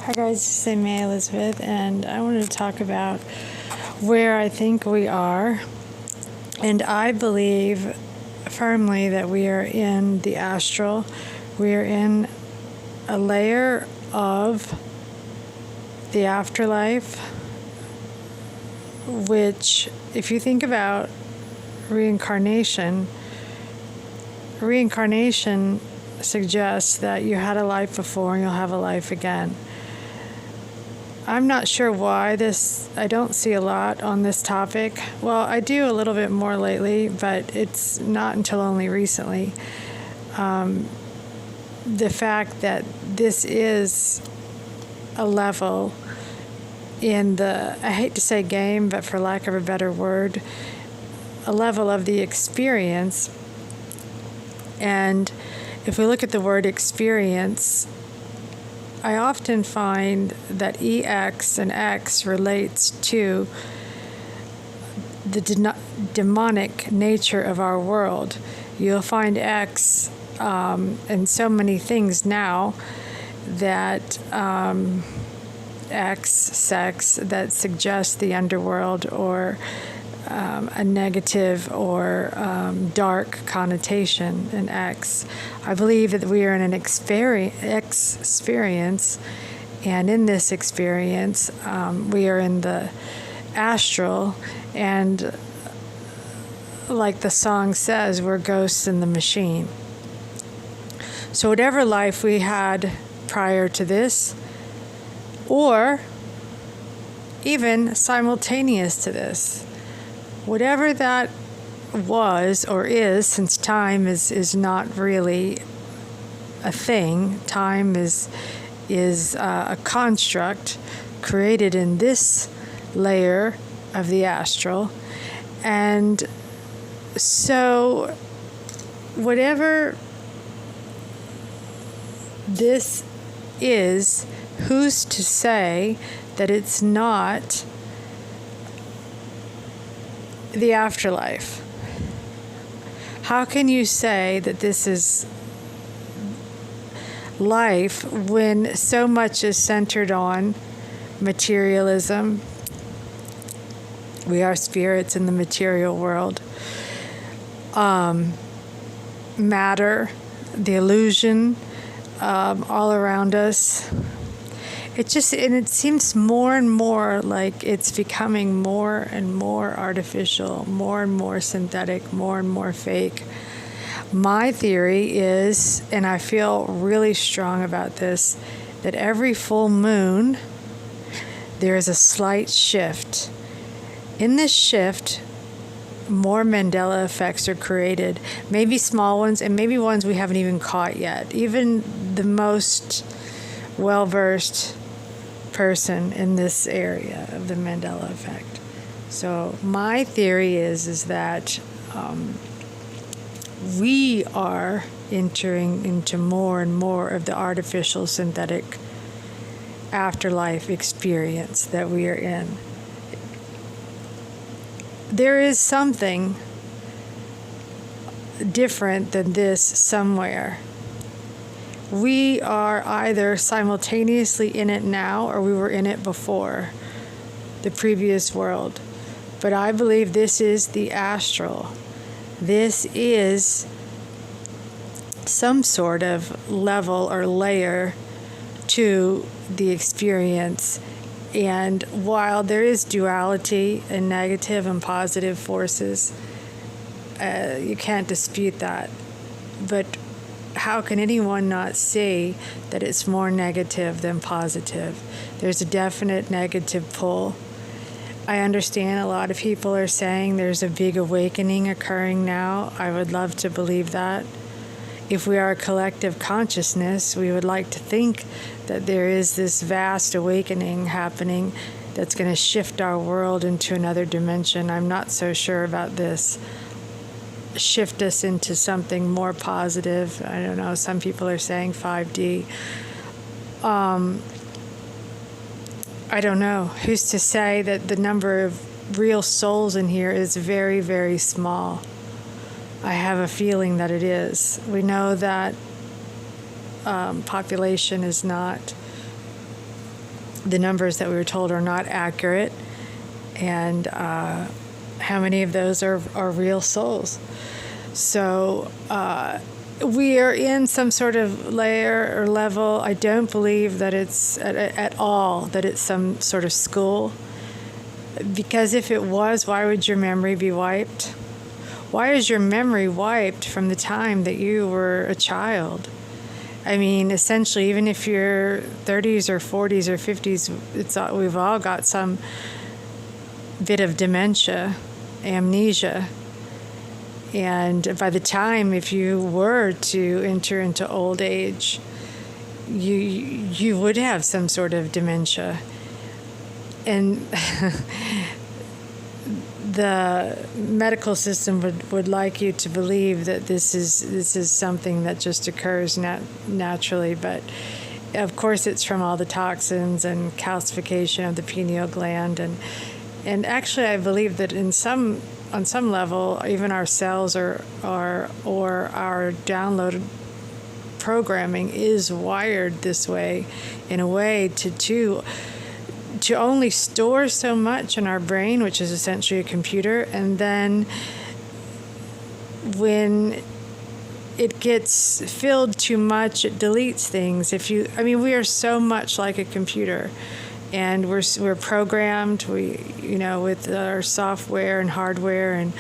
Hi guys, this is Elizabeth, and I wanted to talk about where I think we are. And I believe firmly that we are in the astral. We are in a layer of the afterlife, which, if you think about reincarnation suggests that you had a life before and you'll have a life again. I'm not sure why I don't see a lot on this topic. Well, I do a little bit more lately, but it's not until only recently. The fact that this is a level in I hate to say game, but for lack of a better word, a level of the experience. And if we look at the word experience, I often find that EX and X relates to the demonic nature of our world. You'll find X in so many things now that X, sex, that suggests the underworld or a negative or dark connotation in X. I believe that we are in an experience, and in this experience, we are in the astral, and like the song says, we're ghosts in the machine. So whatever life we had prior to this, or even simultaneous to this, whatever that was or is, since time is not really a thing, time is a construct created in this layer of the astral. And so whatever this is, who's to say that it's not the afterlife? How can you say that this is life when so much is centered on materialism? We are spirits in the material world. Matter, the illusion, all around us. It seems more and more like it's becoming more and more artificial, more and more synthetic, more and more fake. My theory is, and I feel really strong about this, that every full moon there is a slight shift. In this shift, more Mandela effects are created, maybe small ones and maybe ones we haven't even caught yet. Even the most well-versed person in this area of the Mandela effect. So my theory is that we are entering into more and more of the artificial synthetic afterlife experience that we are in. There is something different than this somewhere. We are either simultaneously in it now or we were in it before, the previous world. But I believe this is the astral. This is some sort of level or layer to the experience. And while there is duality and negative and positive forces, you can't dispute that. But how can anyone not see that it's more negative than positive? There's a definite negative pull. I understand a lot of people are saying there's a big awakening occurring now. I would love to believe that. If we are a collective consciousness, we would like to think that there is this vast awakening happening that's going to shift our world into another dimension. I'm not so sure about this. Shift us into something more positive. I don't know, some people are saying 5D. I don't know. Who's to say that the number of real souls in here is very, very small? I have a feeling that it is. We know that population is not the numbers that we were told are not accurate, and how many of those are real souls. So we are in some sort of layer or level. I don't believe that it's at all that it's some sort of school, because if it was, why would your memory be wiped? Why is your memory wiped from the time that you were a child? I mean, essentially, even if you're 30s or 40s or 50s, we've all got some bit of dementia, amnesia. And by the time, if you were to enter into old age, you would have some sort of dementia. And the medical system would like you to believe that this is something that just occurs naturally, but of course it's from all the toxins and calcification of the pineal gland, and actually I believe that on some level even our cells or our downloaded programming is wired this way, in a way to only store so much in our brain, which is essentially a computer, and then when it gets filled too much, it deletes things. We are so much like a computer, and we're programmed. With our software and hardware, and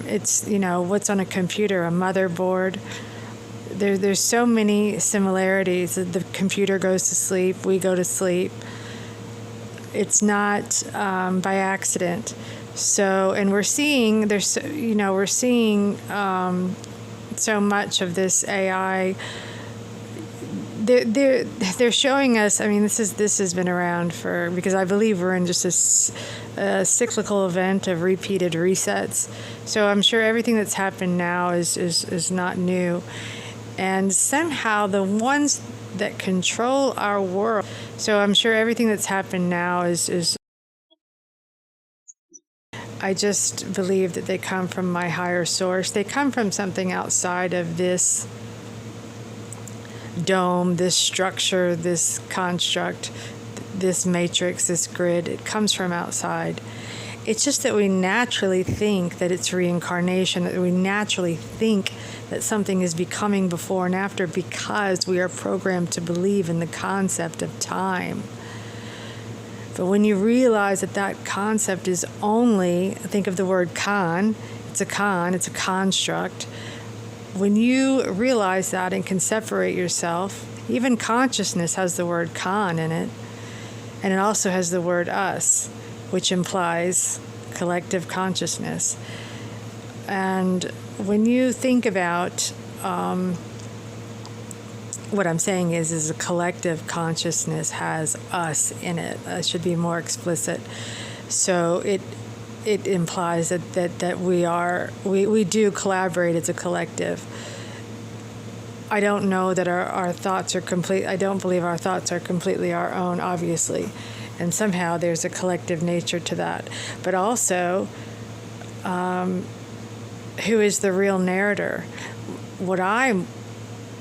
it's what's on a computer, a motherboard. There's so many similarities. The computer goes to sleep, we go to sleep. It's not by accident. So, and we're seeing so much of this AI. They're showing us. I mean, this has been around because I believe we're in just a cyclical event of repeated resets. So I'm sure everything that's happened now is not new, and somehow the ones that control our world. So I'm sure everything that's happened now is I just believe that they come from my higher source. They come from something outside of this dome, this structure, this construct, this matrix, this grid. It comes from outside. It's just that we naturally think that it's reincarnation, that we naturally think that something is becoming before and after, because we are programmed to believe in the concept of time. But when you realize that concept is only, think of the word con, it's a construct. When you realize that and can separate yourself, even consciousness has the word con in it, and it also has the word us, which implies collective consciousness. And when you think about what I'm saying is a collective consciousness has us in it. I should be more explicit. So it implies that we do collaborate as a collective. I don't know that our thoughts are complete. I don't believe our thoughts are completely our own, obviously. And somehow there's a collective nature to that. But also, who is the real narrator? What I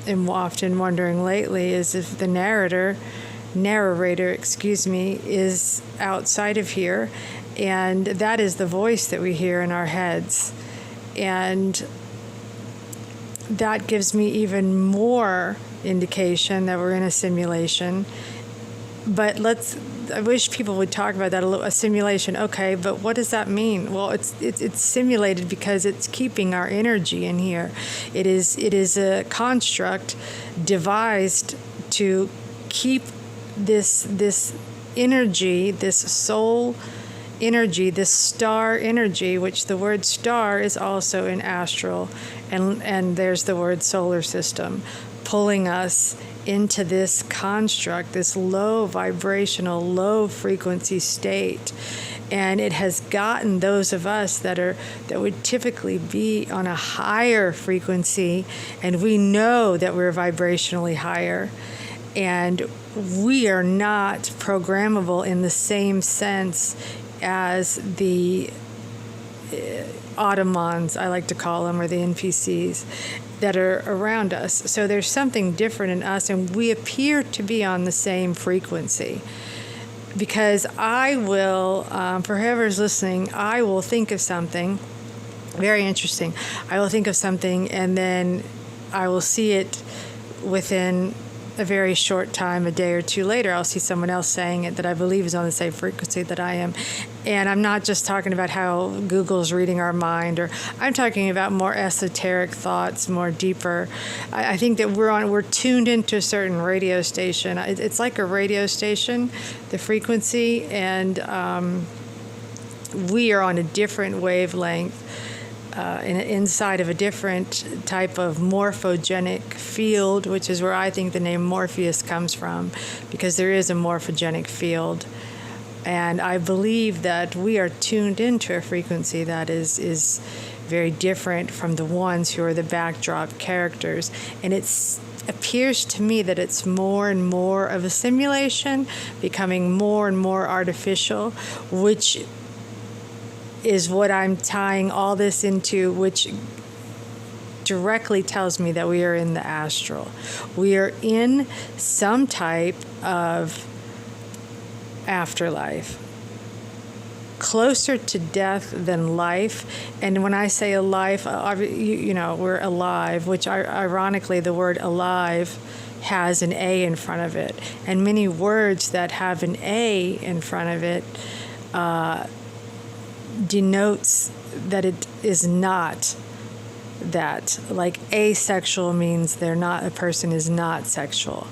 am often wondering lately is if the narrator, is outside of here, and that is the voice that we hear in our heads. And that gives me even more indication that we're in a simulation. But I wish people would talk about that a simulation. Okay, but what does that mean? Well, it's simulated because it's keeping our energy in here. It is a construct devised to keep this energy, this soul energy, this star energy, which the word star is also in astral, and there's the word solar system, pulling us into this construct, this low vibrational, low frequency state. And it has gotten those of us that would typically be on a higher frequency, and we know that we're vibrationally higher, and we are not programmable in the same sense as the Automons, I like to call them, or the NPCs that are around us. So there's something different in us, and we appear to be on the same frequency. because I will, for whoever's listening, I will think of something very interesting. I will think of something, and then I will see it within a very short time, a day or two later. I'll see someone else saying it that I believe is on the same frequency that I am. And I'm not just talking about how Google's reading our mind, or I'm talking about more esoteric thoughts, more deeper. I think that we're tuned into a certain radio station. It's like a radio station, the frequency, and we are on a different wavelength. Inside of a different type of morphogenic field, which is where I think the name Morpheus comes from, because there is a morphogenic field. And I believe that we are tuned into a frequency that is very different from the ones who are the backdrop characters. And it appears to me that it's more and more of a simulation, becoming more and more artificial, which is what I'm tying all this into, which directly tells me that we are in the astral. We are in some type of afterlife, closer to death than life. And when I say alive, we're alive, which ironically the word alive has an A in front of it. And many words that have an A in front of it denotes that it is not that. Like asexual means a person is not sexual.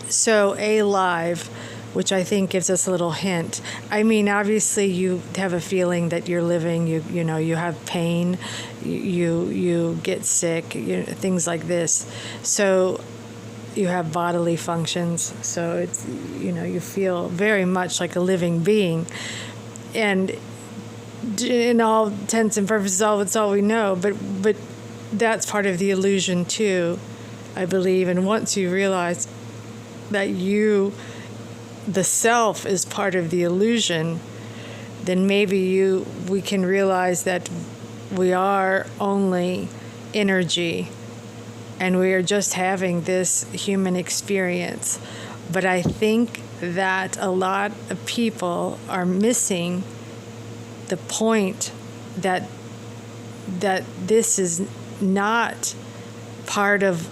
So alive, which I think gives us a little hint. I mean, obviously you have a feeling that you're living, you have pain, you get sick, things like this. So you have bodily functions. So it's, you feel very much like a living being. And in all intents and purposes, it's all we know. But that's part of the illusion too, I believe. And once you realize that the self is part of the illusion, then maybe we can realize that we are only energy, and we are just having this human experience. But I think that a lot of people are missing the point that this is not part of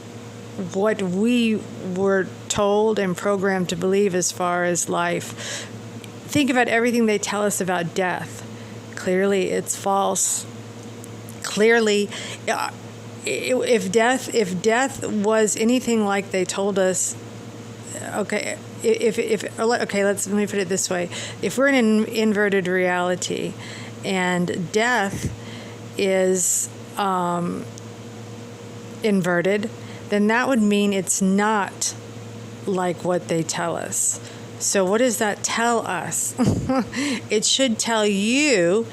what we were told and programmed to believe as far as life. Think about everything they tell us about death. Clearly, it's false. Clearly, if death was anything like they told us, okay. Let me put it this way. If we're in an inverted reality and death is inverted, then that would mean it's not like what they tell us. So what does that tell us? It should tell you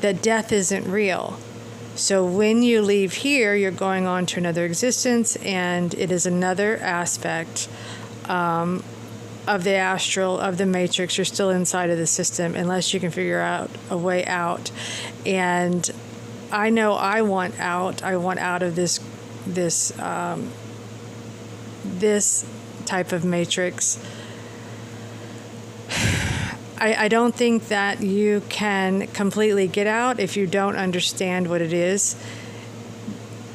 that death isn't real. So when you leave here, you're going on to another existence, and it is another aspect of the astral, of the matrix. You're still inside of the system unless you can figure out a way out. And I know I want out. I want out of this type of matrix. I don't think that you can completely get out if you don't understand what it is.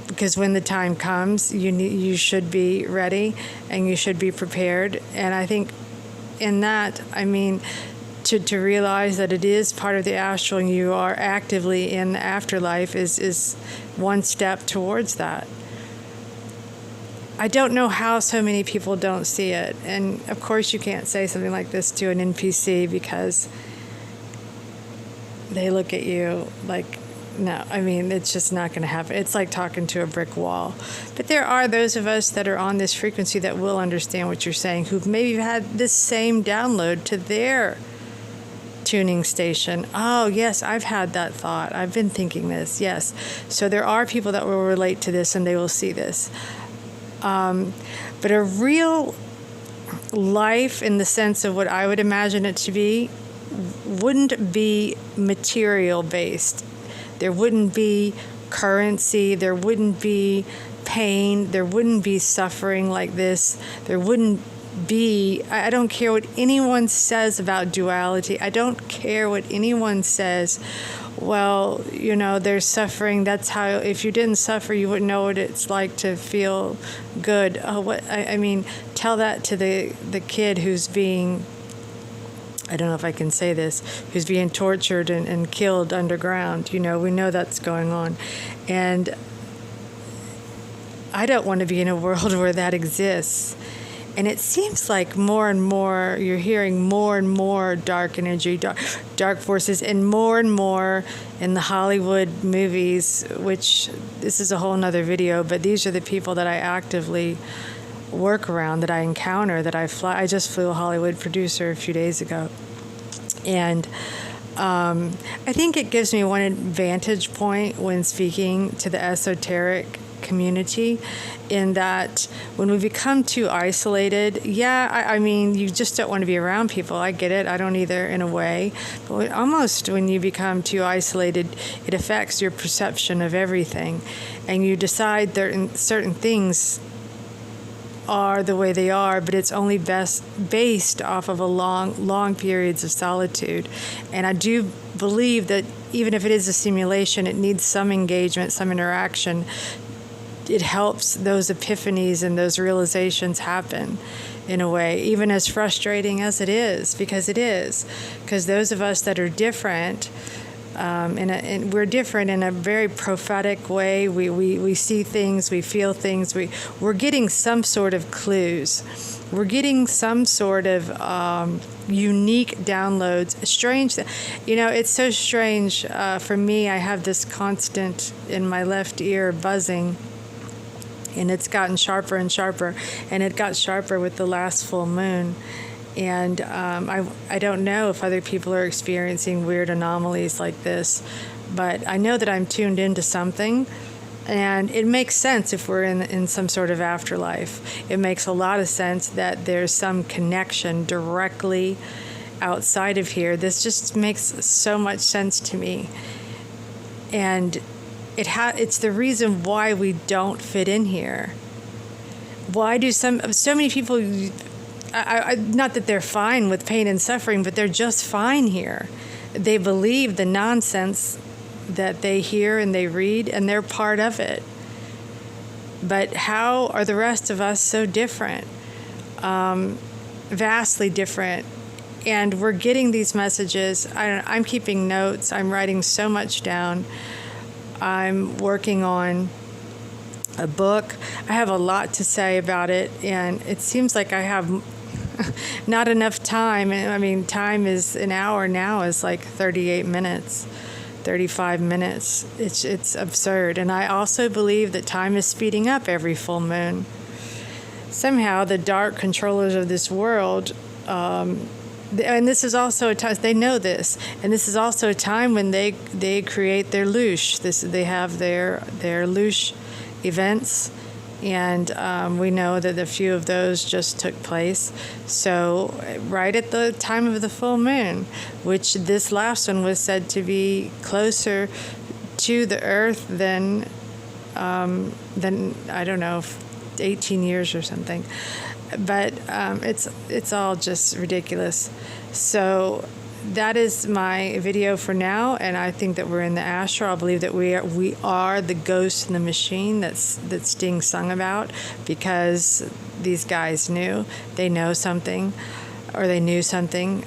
Because when the time comes, you should be ready and you should be prepared. And I think in that, I mean, to realize that it is part of the astral and you are actively in the afterlife is one step towards that. I don't know how so many people don't see it. And of course you can't say something like this to an NPC because they look at you like, no, I mean, it's just not going to happen. It's like talking to a brick wall. But there are those of us that are on this frequency that will understand what you're saying, who've maybe had this same download to their tuning station. Oh, yes, I've had that thought. I've been thinking this, yes. So there are people that will relate to this and they will see this. But a real life in the sense of what I would imagine it to be wouldn't be material based. There wouldn't be currency, there wouldn't be pain, there wouldn't be suffering like this, there wouldn't I don't care what anyone says about duality. I don't care what anyone says. Well, there's suffering. That's how, if you didn't suffer, you wouldn't know what it's like to feel good. I mean, tell that to the kid who's being, I don't know if I can say this, who's being tortured and killed underground. We know that's going on. And I don't want to be in a world where that exists. And it seems like more and more, you're hearing more and more dark energy, dark forces, and more in the Hollywood movies, which this is a whole nother video, but these are the people that I actively work around, that I encounter, that I fly. I just flew a Hollywood producer a few days ago. And I think it gives me one vantage point when speaking to the esoteric community, in that when we become too isolated, I mean, you just don't want to be around people. I get it. I don't either, in a way. But almost when you become too isolated, it affects your perception of everything. And you decide certain things are the way they are, but it's only based off of a long periods of solitude. And I do believe that even if it is a simulation, it needs some engagement, some interaction. It helps those epiphanies and those realizations happen, in a way, even as frustrating as it is, because those of us that are different, and we're different in a very prophetic way. We see things, we feel things, we're getting some sort of clues. We're getting some sort of unique downloads. Strange, it's so strange. For me, I have this constant in my left ear buzzing, and it's gotten sharper and sharper, and it got sharper with the last full moon. And I don't know if other people are experiencing weird anomalies like this, but I know that I'm tuned into something, and it makes sense if we're in some sort of afterlife. It makes a lot of sense that there's some connection directly outside of here. This just makes so much sense to me. And it's the reason why we don't fit in here. Why do so many people, not that they're fine with pain and suffering, but they're just fine here. They believe the nonsense that they hear and they read, and they're part of it. But how are the rest of us so different? Vastly different. And we're getting these messages. I'm keeping notes. I'm writing so much down. I'm working on a book. I have a lot to say about it, and it seems like I have not enough time. I mean, time is an hour now is like 38 minutes, 35 minutes. It's absurd. And I also believe that time is speeding up every full moon. Somehow the dark controllers of this world, and this is also a time, they know this, and this is also a time when they create their loosh. They have their loosh events, and we know that a few of those just took place. So right at the time of the full moon, which this last one was said to be closer to the Earth than I don't know, 18 years or something. But it's all just ridiculous. So that is my video for now, and I think that we're in the astral. I believe that we are the ghost in the machine that Sting sung about, because these guys they know something, or they knew something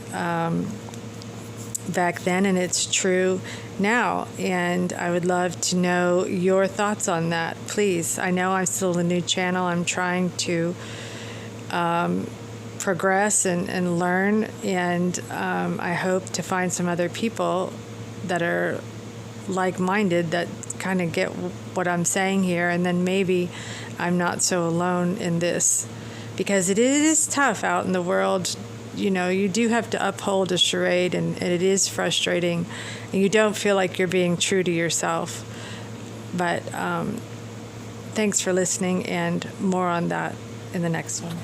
back then, and it's true now. And I would love to know your thoughts on that, please. I know I'm still a new channel. I'm trying to progress and learn, and I hope to find some other people that are like-minded, that kind of get what I'm saying here, and then maybe I'm not so alone in this, because it is tough out in the world. You do have to uphold a charade, and it is frustrating, and you don't feel like you're being true to yourself. But thanks for listening, and more on that in the next one.